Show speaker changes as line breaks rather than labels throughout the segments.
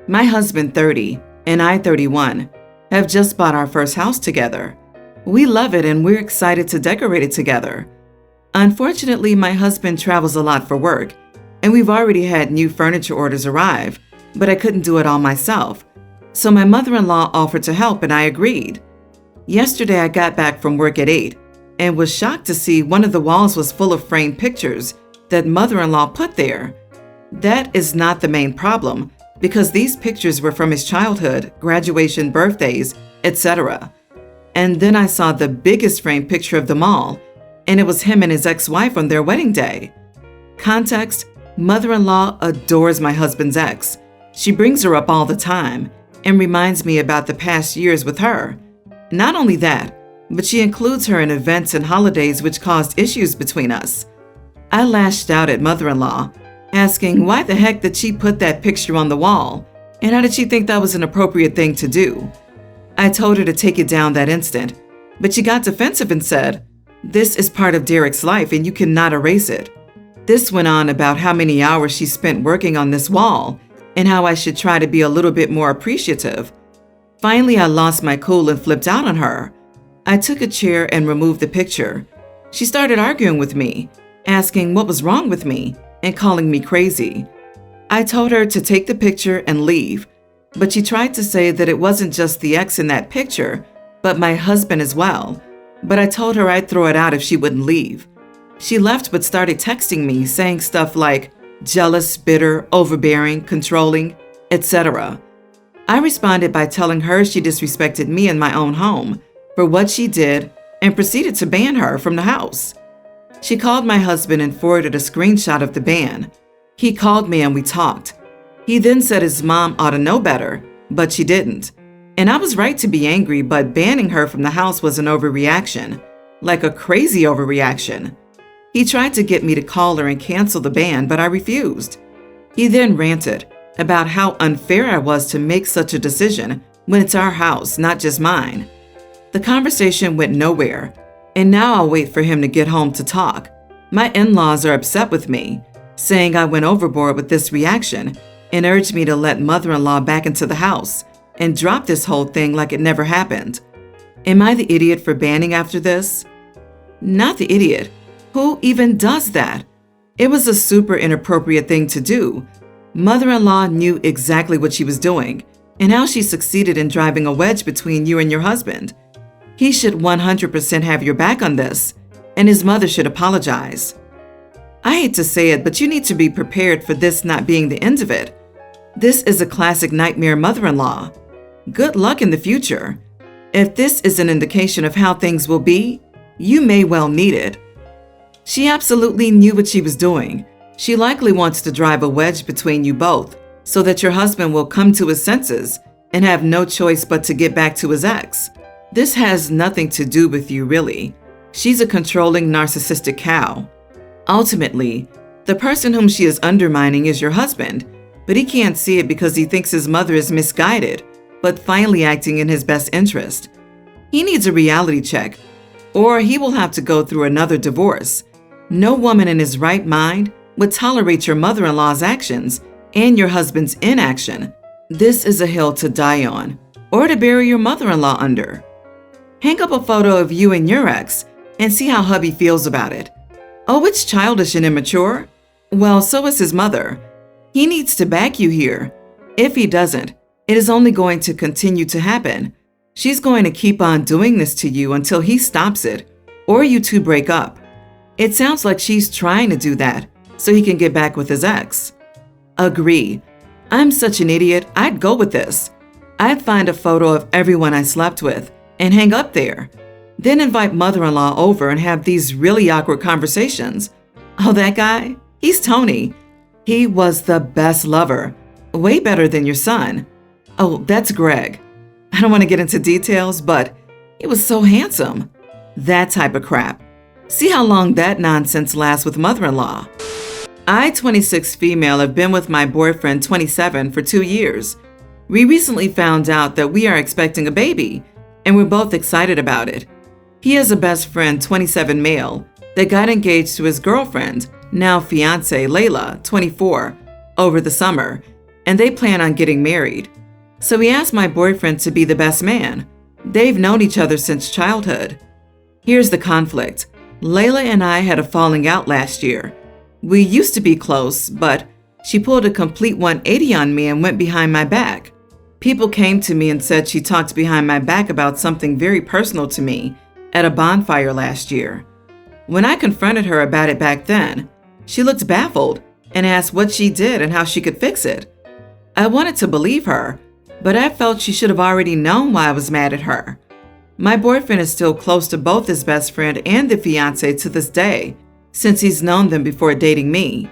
My husband, 30, and I, 31, have just bought our first house together. We love it and we're excited to decorate it together. Unfortunately, my husband travels a lot for work, and we've already had new furniture orders arrive, but I couldn't do it all myself. So my mother-in-law offered to help and I agreed. Yesterday, I got back from work at 8 and was shocked to see one of the walls was full of framed pictures that mother-in-law put there. That is not the main problem, because these pictures were from his childhood, graduation, birthdays, etc. And then I saw the biggest framed picture of them all, and it was him and his ex-wife on their wedding day. Context: mother-in-law adores my husband's ex. She brings her up all the time and reminds me about the past years with her. Not only that, but she includes her in events and holidays which caused issues between us. I lashed out at mother-in-law, asking why the heck did she put that picture on the wall, and how did she think that was an appropriate thing to do. I told her to take it down that instant, but she got defensive and said, "This is part of Derek's life and you cannot erase it." This went on about how many hours she spent working on this wall and how I should try to be a little bit more appreciative. Finally, I lost my cool and flipped out on her. I took a chair and removed the picture. She started arguing with me, asking what was wrong with me and calling me crazy. I told her to take the picture and leave, but she tried to say that it wasn't just the ex in that picture, but my husband as well. But I told her I'd throw it out if she wouldn't leave. She left but started texting me saying stuff like jealous, bitter, overbearing, controlling, etc. I responded by telling her she disrespected me in my own home for what she did and proceeded to ban her from the house. She called my husband and forwarded a screenshot of the ban. He called me and we talked. He then said his mom ought to know better, but she didn't. And I was right to be angry, but banning her from the house was an overreaction, like a crazy overreaction. He tried to get me to call her and cancel the ban, but I refused. He then ranted about how unfair I was to make such a decision when it's our house, not just mine. The conversation went nowhere, and now I'll wait for him to get home to talk. My in-laws are upset with me, saying I went overboard with this reaction and urged me to let mother-in-law back into the house and drop this whole thing like it never happened. Am I the idiot for banning after this? Not the idiot. Who even does that? It was a super inappropriate thing to do. Mother-in-law knew exactly what she was doing and how she succeeded in driving a wedge between you and your husband. He should 100% have your back on this, and his mother should apologize. I hate to say it, but you need to be prepared for this not being the end of it. This is a classic nightmare mother-in-law. Good luck in the future. If this is an indication of how things will be, you may well need it. She absolutely knew what she was doing. She likely wants to drive a wedge between you both so that your husband will come to his senses and have no choice but to get back to his ex. This has nothing to do with you, really. She's a controlling, narcissistic cow. Ultimately, the person whom she is undermining is your husband, but he can't see it because he thinks his mother is misguided, but finally acting in his best interest. He needs a reality check, or he will have to go through another divorce. No woman in his right mind would tolerate your mother-in-law's actions and your husband's inaction. This is a hill to die on, or to bury your mother-in-law under. Hang up a photo of you and your ex and see how hubby feels about it. Oh, it's childish and immature? Well, so is his mother. He needs to back you here. If he doesn't, it is only going to continue to happen. She's going to keep on doing this to you until he stops it, or you two break up. It sounds like she's trying to do that so he can get back with his ex. Agree. I'm such an idiot, I'd go with this. I'd find a photo of everyone I slept with and hang up there. Then invite mother-in-law over and have these really awkward conversations. Oh, that guy? He's Tony. He was the best lover. Way better than your son. Oh, that's Greg. I don't want to get into details, but he was so handsome. That type of crap. See how long that nonsense lasts with mother-in-law. I, 26 female, have been with my boyfriend, 27, for 2 years. We recently found out that we are expecting a baby, and we're both excited about it. He has a best friend, 27 male, that got engaged to his girlfriend, now fiancée, Layla, 24, over the summer. and they plan on getting married. So he asked my boyfriend to be the best man. They've known each other since childhood. Here's the conflict. Layla and I had a falling out last year. We used to be close, but she pulled a complete 180 on me and went behind my back. People came to me and said she talked behind my back about something very personal to me at a bonfire last year. When I confronted her about it back then, she looked baffled and asked what she did and how she could fix it. I wanted to believe her, but I felt she should have already known why I was mad at her. My boyfriend is still close to both his best friend and the fiancé to this day, since he's known them before dating me.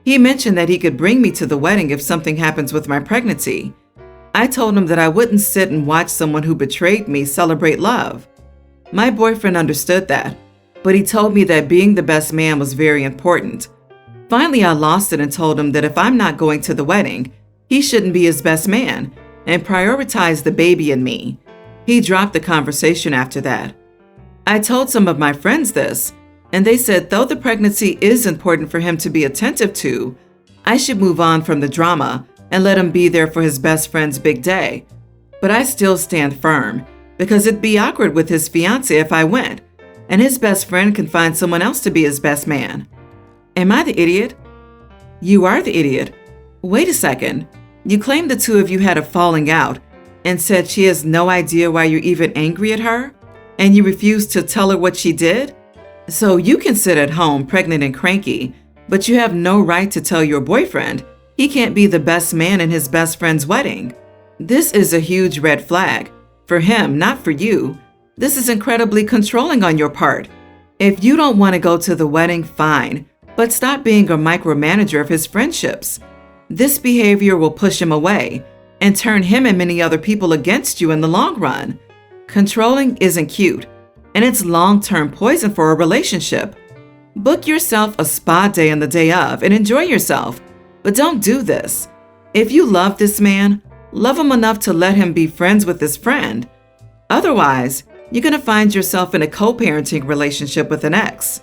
He mentioned that he could bring me to the wedding if something happens with my pregnancy. I told him that I wouldn't sit and watch someone who betrayed me celebrate love. My boyfriend understood that, but he told me that being the best man was very important. Finally, I lost it and told him that if I'm not going to the wedding, he shouldn't be his best man and prioritize the baby and me. He dropped the conversation after that. I told some of my friends this, and they said though the pregnancy is important for him to be attentive to, I should move on from the drama and let him be there for his best friend's big day. But I still stand firm, because it'd be awkward with his fiancé if I went, and his best friend can find someone else to be his best man. Am I the idiot? You are the idiot. Wait a second. You claim the two of you had a falling out and said she has no idea why you're even angry at her, and you refuse to tell her what she did? So you can sit at home pregnant and cranky, but you have no right to tell your boyfriend he can't be the best man in his best friend's wedding. This is a huge red flag. For him, not for you. This is incredibly controlling on your part. If you don't want to go to the wedding, fine, but stop being a micromanager of his friendships. This behavior will push him away and turn him and many other people against you in the long run. Controlling isn't cute, and it's long-term poison for a relationship. Book yourself a spa day on the day of and enjoy yourself, but don't do this. If you love this man, love him enough to let him be friends with his friend. Otherwise, you're going to find yourself in a co-parenting relationship with an ex.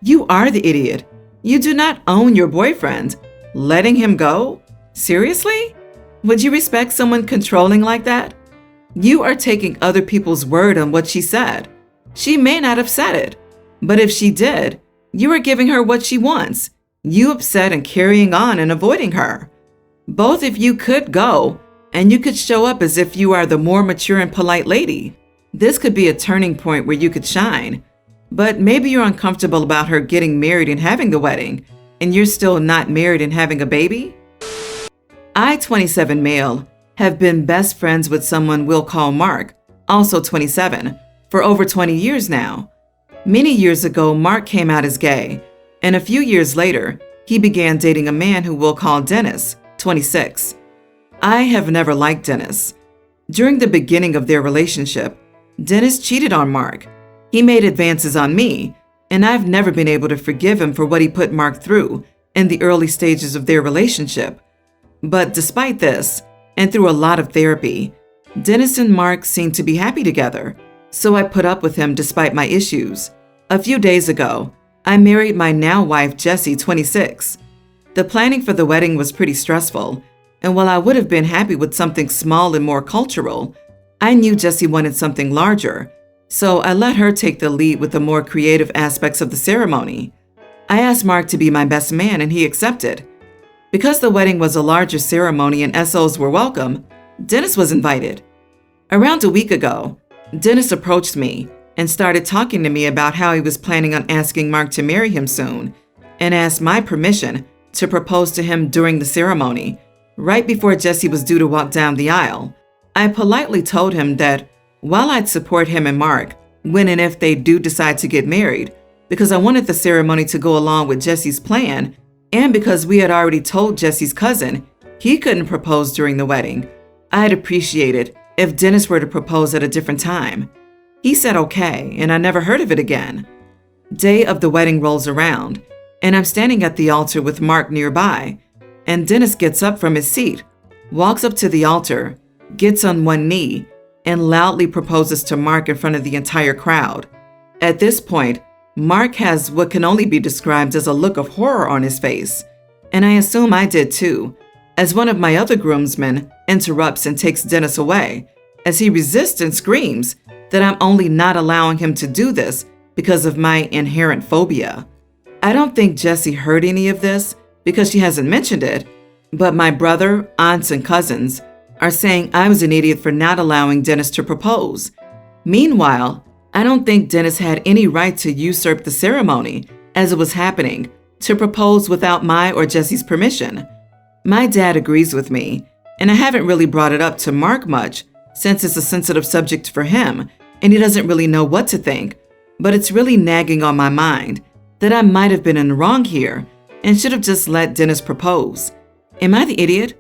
You are the idiot. You do not own your boyfriend. Letting him go? Seriously? Would you respect someone controlling like that? You are taking other people's word on what she said. She may not have said it, but if she did, you are giving her what she wants. You upset and carrying on and avoiding her. Both of you could go, and you could show up as if you are the more mature and polite lady. This could be a turning point where you could shine. But maybe you're uncomfortable about her getting married and having the wedding, and you're still not married and having a baby? I, 27 male, have been best friends with someone we'll call Mark, also 27, for over 20 years now. Many years ago, Mark came out as gay, and a few years later, he began dating a man who we'll call Dennis, 26. I have never liked Dennis. During the beginning of their relationship, Dennis cheated on Mark. He made advances on me, and I've never been able to forgive him for what he put Mark through in the early stages of their relationship. But despite this, and through a lot of therapy, Dennis and Mark seemed to be happy together, so I put up with him despite my issues. A few days ago, I married my now wife, Jessie, 26. The planning for the wedding was pretty stressful, and while I would have been happy with something small and more cultural, I knew Jessie wanted something larger, so I let her take the lead with the more creative aspects of the ceremony. I asked Mark to be my best man, and he accepted. Because the wedding was a larger ceremony and SOs were welcome, Dennis was invited. Around a week ago, Dennis approached me and started talking to me about how he was planning on asking Mark to marry him soon, and asked my permission to propose to him during the ceremony, right before Jessie was due to walk down the aisle. I politely told him that while I'd support him and Mark when and if they do decide to get married, because I wanted the ceremony to go along with Jessie's plan, and because we had already told Jessie's cousin he couldn't propose during the wedding, I'd appreciate it if Dennis were to propose at a different time. He said okay, and I never heard of it again. Day of the wedding rolls around, and I'm standing at the altar with Mark nearby, and Dennis gets up from his seat, walks up to the altar, gets on one knee, and loudly proposes to Mark in front of the entire crowd. At this point, Mark has what can only be described as a look of horror on his face, and I assume I did too, as one of my other groomsmen interrupts and takes Dennis away, as he resists and screams that I'm only not allowing him to do this because of my inherent phobia. I don't think Jessie heard any of this because she hasn't mentioned it, but my brother, aunts, and cousins are saying I was an idiot for not allowing Dennis to propose. Meanwhile, I don't think Dennis had any right to usurp the ceremony as it was happening to propose without my or Jessie's permission. My dad agrees with me, and I haven't really brought it up to Mark much since it's a sensitive subject for him and he doesn't really know what to think, but it's really nagging on my mind that I might have been in the wrong here and should have just let Dennis propose. Am I the idiot?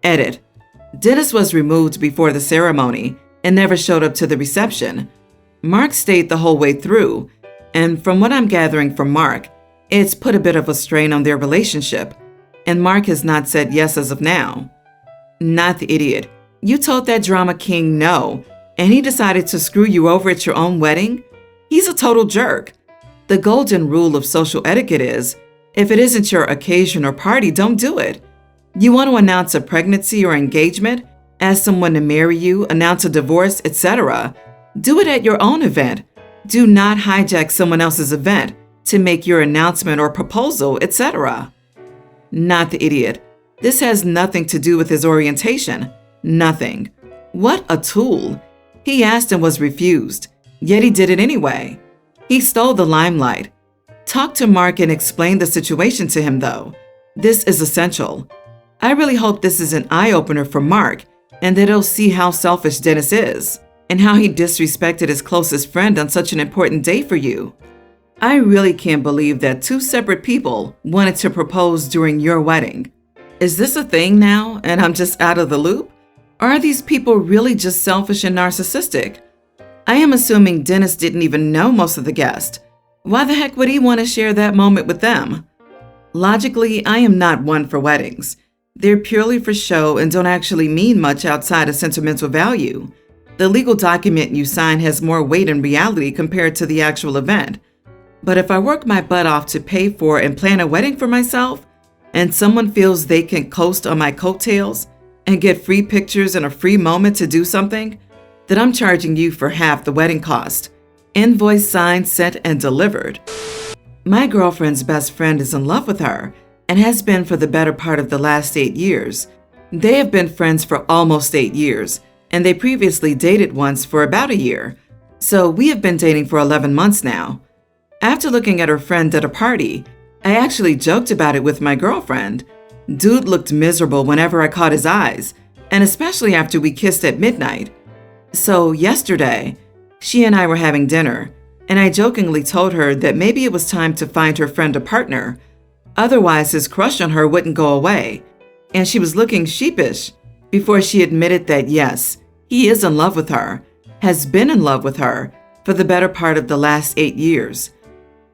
Edit. Dennis was removed before the ceremony and never showed up to the reception. Mark stayed the whole way through, and from what I'm gathering from Mark, it's put a bit of a strain on their relationship, and Mark has not said yes as of now. Not the idiot. You told that drama king no, and he decided to screw you over at your own wedding? He's a total jerk. The golden rule of social etiquette is, if it isn't your occasion or party, don't do it. You want to announce a pregnancy or engagement, ask someone to marry you, announce a divorce, etc. Do it at your own event. Do not hijack someone else's event to make your announcement or proposal, etc. Not the idiot. This has nothing to do with his orientation. Nothing. What a tool. He asked and was refused, yet he did it anyway. He stole the limelight. Talk to Mark and explain the situation to him, though. This is essential. I really hope this is an eye-opener for Mark and that he'll see how selfish Dennis is and how he disrespected his closest friend on such an important day for you. I really can't believe that two separate people wanted to propose during your wedding. Is this a thing now and I'm just out of the loop? Or are these people really just selfish and narcissistic? I am assuming Dennis didn't even know most of the guests. Why the heck would he want to share that moment with them? Logically, I am not one for weddings. They're purely for show and don't actually mean much outside of sentimental value. The legal document you sign has more weight in reality compared to the actual event. But if I work my butt off to pay for and plan a wedding for myself, and someone feels they can coast on my coattails and get free pictures and a free moment to do something, then I'm charging you for half the wedding cost. Invoice signed, sent, and delivered. My girlfriend's best friend is in love with her and has been for the better part of the last 8 years. They have been friends for almost 8 years, and they previously dated once for about a year. So we have been dating for 11 months now. After looking at her friend at a party, I actually joked about it with my girlfriend. Dude looked miserable whenever I caught his eyes, and especially after we kissed at midnight. So yesterday, she and I were having dinner, and I jokingly told her that maybe it was time to find her friend a partner. Otherwise, his crush on her wouldn't go away, and she was looking sheepish before she admitted that yes, he is in love with her, has been in love with her for the better part of the last 8 years.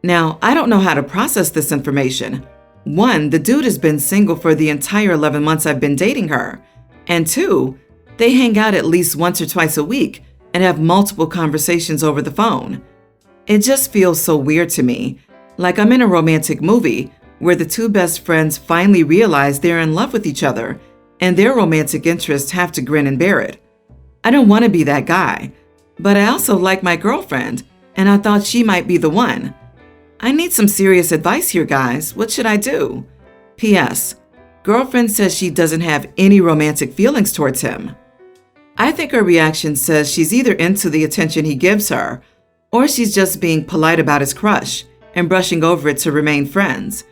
Now, I don't know how to process this information. 1, the dude has been single for the entire 11 months I've been dating her, and 2, they hang out at least once or twice a week and have multiple conversations over the phone. It just feels so weird to me, like I'm in a romantic movie where the two best friends finally realize they're in love with each other and their romantic interests have to grin and bear it. I don't want to be that guy, but I also like my girlfriend and I thought she might be the one. I need some serious advice here, guys. What should I do? P.S. Girlfriend says she doesn't have any romantic feelings towards him. I think her reaction says she's either into the attention he gives her, or she's just being polite about his crush and brushing over it to remain friends.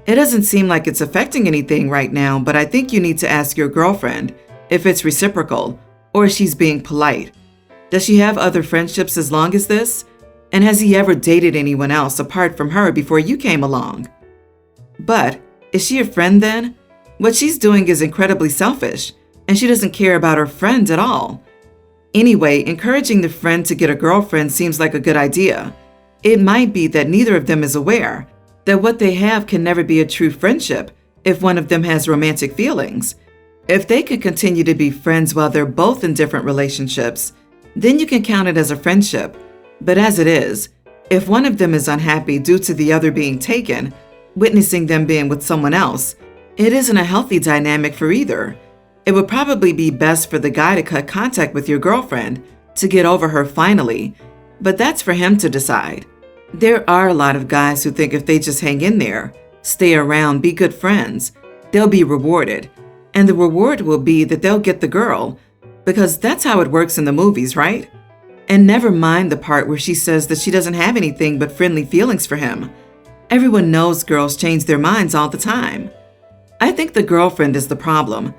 It doesn't seem like it's affecting anything right now, but I think you need to ask your girlfriend if it's reciprocal or if she's being polite. Does she have other friendships as long as this? And has he ever dated anyone else apart from her before you came along? But is she a friend then? What she's doing is incredibly selfish, and she doesn't care about her friend at all. Anyway, encouraging the friend to get a girlfriend seems like a good idea. It might be that neither of them is aware that what they have can never be a true friendship if one of them has romantic feelings. If they could continue to be friends while they're both in different relationships, then you can count it as a friendship. But as it is, if one of them is unhappy due to the other being taken, witnessing them being with someone else, It isn't a healthy dynamic for either. It would probably be best for the guy to cut contact with your girlfriend to get over her finally, but that's for him to decide. There are a lot of guys who think if they just hang in there, stay around, be good friends, they'll be rewarded. And the reward will be that they'll get the girl, because that's how it works in the movies, right? And never mind the part where she says that she doesn't have anything but friendly feelings for him. Everyone knows girls change their minds all the time. I think the girlfriend is the problem.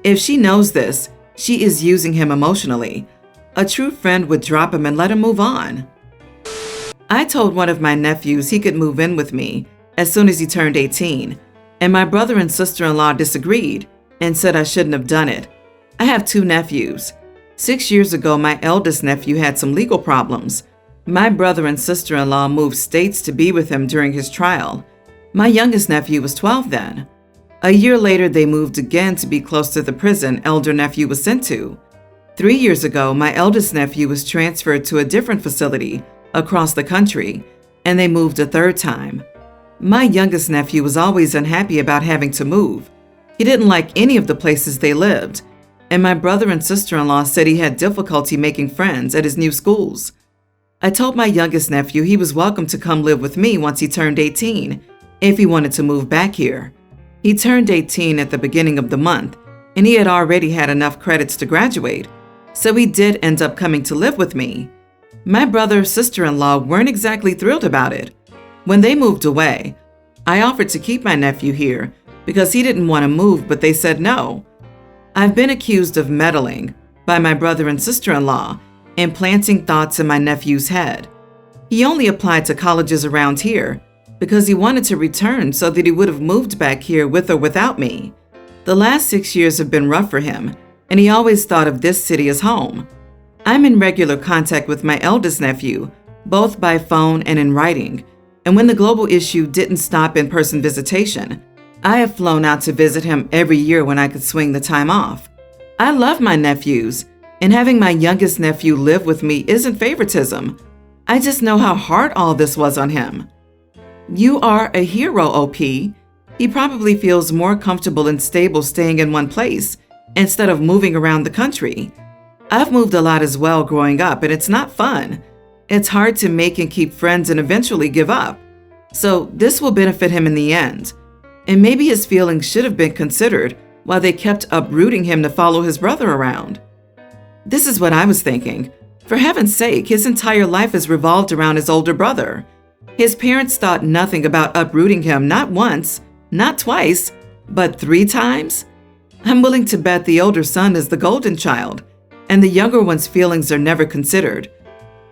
If she knows this, she is using him emotionally. A true friend would drop him and let him move on. I told one of my nephews he could move in with me as soon as he turned 18, and my brother and sister-in-law disagreed and said I shouldn't have done it. I have 2 nephews. 6 years ago, my eldest nephew had some legal problems. My brother and sister-in-law moved states to be with him during his trial. My youngest nephew was 12 then. A year later, they moved again to be close to the prison elder nephew was sent to. 3 years ago, my eldest nephew was transferred to a different facility across the country, and they moved a 3rd time. My youngest nephew was always unhappy about having to move. He didn't like any of the places they lived, and my brother and sister-in-law said he had difficulty making friends at his new schools. I told my youngest nephew he was welcome to come live with me once he turned 18, if he wanted to move back here. He turned 18 at the beginning of the month, and he had already had enough credits to graduate, so he did end up coming to live with me. My brother and sister-in-law weren't exactly thrilled about it. When they moved away, I offered to keep my nephew here because he didn't want to move, but they said no. I've been accused of meddling by my brother and sister-in-law and planting thoughts in my nephew's head. He only applied to colleges around here because he wanted to return so that he would have moved back here with or without me. The last 6 years have been rough for him, and he always thought of this city as home. I'm in regular contact with my eldest nephew, both by phone and in writing, and when the global issue didn't stop in-person visitation, I have flown out to visit him every year when I could swing the time off. I love my nephews, and having my youngest nephew live with me isn't favoritism. I just know how hard all this was on him. You are a hero, OP. He probably feels more comfortable and stable staying in one place instead of moving around the country. I've moved a lot as well growing up, and it's not fun. It's hard to make and keep friends and eventually give up. So this will benefit him in the end. And maybe his feelings should have been considered while they kept uprooting him to follow his brother around. This is what I was thinking. For heaven's sake, his entire life has revolved around his older brother. His parents thought nothing about uprooting him, not once, not twice, but 3 times? I'm willing to bet the older son is the golden child, and the younger one's feelings are never considered.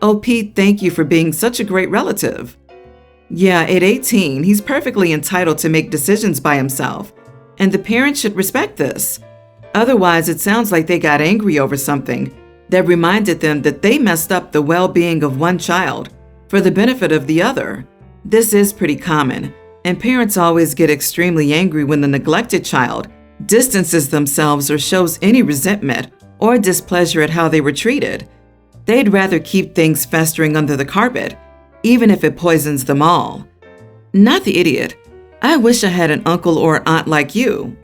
Oh, Pete, thank you for being such a great relative. Yeah, at 18, he's perfectly entitled to make decisions by himself, and the parents should respect this. Otherwise, it sounds like they got angry over something that reminded them that they messed up the well-being of one child for the benefit of the other. This is pretty common, and parents always get extremely angry when the neglected child distances themselves or shows any resentment or displeasure at how they were treated. They'd rather keep things festering under the carpet, even if it poisons them all. Not the idiot. I wish I had an uncle or aunt like you.